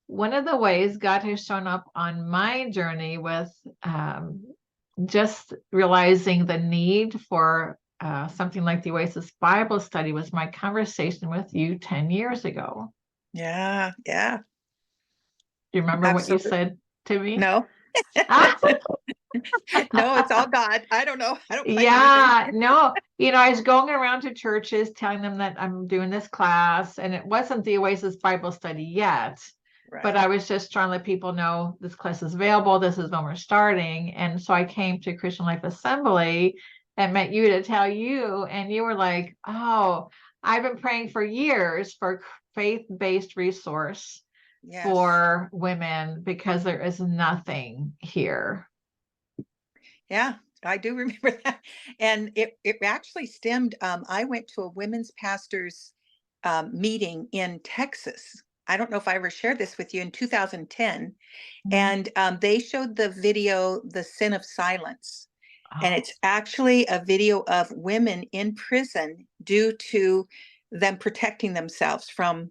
one of the ways God has shown up on my journey with just realizing the need for something like the Oasis Bible Study was my conversation with you 10 years ago. Yeah, yeah, Do you remember what you absolutely. said to me? No, Ah, no, it's all God. I don't know. I don't claim anything. yeah, no, I was going around to churches telling them that I'm doing this class, and it wasn't the Oasis Bible Study yet, but Right. I was just trying to let people know this class is available. This is when we're starting. And so I came to Christian Life Assembly and met you to tell you, and you were like, oh, I've been praying for years for faith-based resource Yes. for women because there is nothing here. Yeah, I do remember that. And it actually stemmed, I went to a women's pastors meeting in Texas. I don't know if I ever shared this with you in 2010. Mhm. And they showed the video, The Sin of Silence. And Oh, it's actually a video of women in prison due to them protecting themselves from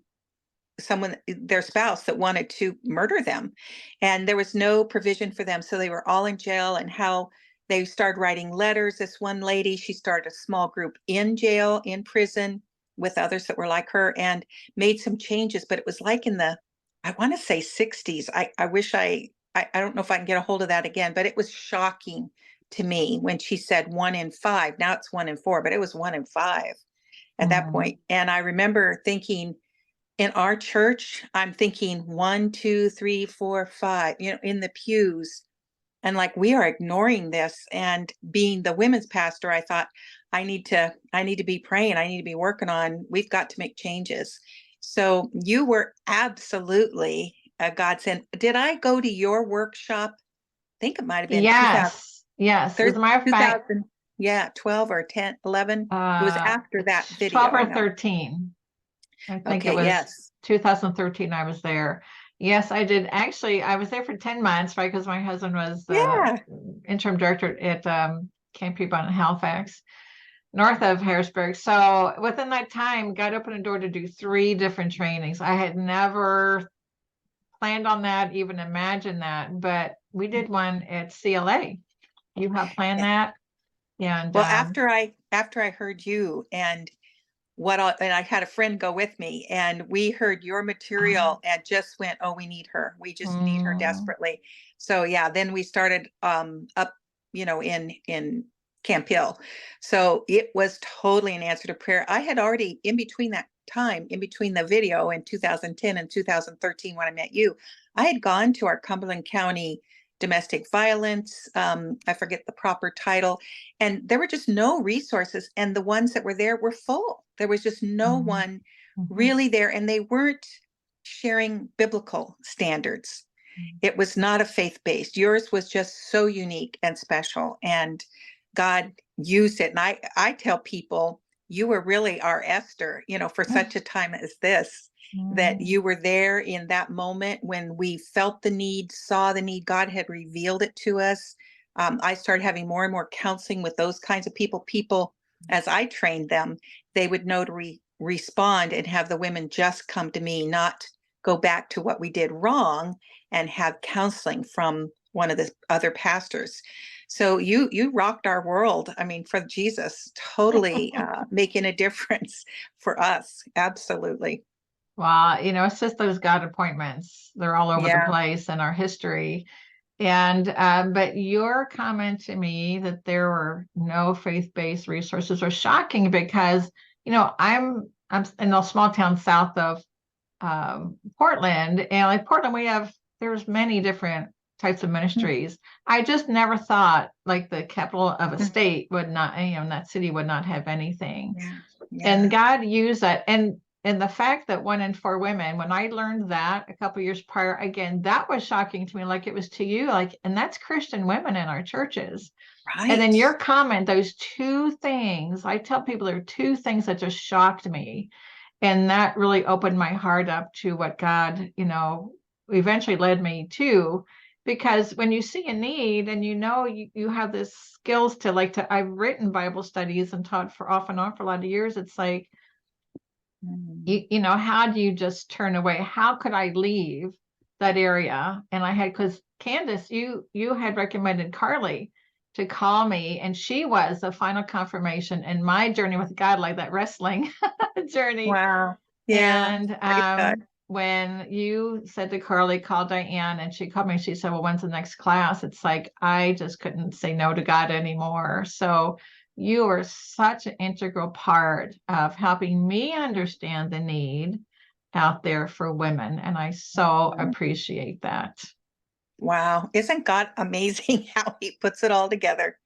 someone, their spouse, that wanted to murder them. And there was no provision for them. So they were all in jail, and how they started writing letters. This one lady, she started a small group in jail, in prison, with others that were like her, and made some changes. But it was like in the, I want to say 60s. I wish I don't know if I can get a hold of that again, but it was shocking to me when she said 1 in 5. Now it's 1 in 4, but it was 1 in 5 at that mhm. point. And I remember thinking, in our church, I'm thinking 1, 2, 3, 4, 5, in the pews. And like, we are ignoring this. And being the women's pastor, I thought, I need to be praying. I need to be working on, we've got to make changes. So you were absolutely a godsend. Did I go to your workshop? I think it might have been Yes, yes. As a matter of fact, 2000, yeah, 12 or 10, 11. It was after that it's 12 video, I or know. 13. I think it Okay, was yes. 2013 I was there. Yes, I did. Actually, I was there for 10 months, right? Because my husband was the Yeah. interim director at Camp Peabody in Halifax, north of Harrisburg. So within that time, God opened a door to do 3 different trainings. I had never planned on that, even imagined that, but we did one at CLA. You have planned that? And Well, after I heard you, and and I had a friend go with me, and we heard your material and just went, oh, we need her. We just need her mm, desperately. So yeah, then we started up, in Camp Hill. So it was totally an answer to prayer. I had already, in between that time, in between the video in 2010 and 2013 when I met you, I had gone to our Cumberland County domestic violence, I forget the proper title, and there were just no resources, and the ones that were there were full. There was just no mm, one mhm, really there, and they weren't sharing biblical standards. mm. It was not a faith-based. Yours was just so unique and special, and God used it. And I tell people, you were really our Esther, for such a time as this, that Mm. you were there in that moment when we felt the need, saw the need. God had revealed it to us. I started having more and more counseling with those kinds of people. People, as I trained them, they would know to respond and have the women just come to me, not go back to what we did wrong, and have counseling from one of the other pastors. So you rocked our world. I mean, for Jesus, totally making a difference for us. Absolutely. Well, it's just those God appointments. They're all over the Yeah. place in our history. And but your comment to me that there were no faith-based resources was shocking because I'm in a small town south of Portland, and like Portland, there's many different types of ministries. I just never thought like the capital of a state would not, that city would not have anything. Yeah. And Yeah. God used that. And the fact that 1 in 4 women, when I learned that a couple years prior, again, that was shocking to me, like it was to you, like, and that's Christian women in our churches. And then Right. your comment, those 2 things, I tell people there are 2 things that just shocked me. And that really opened my heart up to what God, eventually led me to. Because when you see a need and you have this skills to I've written Bible studies and taught for off and on for a lot of years, it's like, Mm. how do you just turn away? How could I leave? that area. And I had, because Candace, you had recommended Carly to call me, and she was the final confirmation in my journey with God, like that wrestling journey. Wow. Yeah. And Praise God. when you said to Carly, call Diane, and she called me, she said, well, when's the next class? It's like, I just couldn't say no to God anymore. So you were such an integral part of helping me understand the need out there for women. And I so Mhm. appreciate that. Wow. Isn't God amazing how he puts it all together?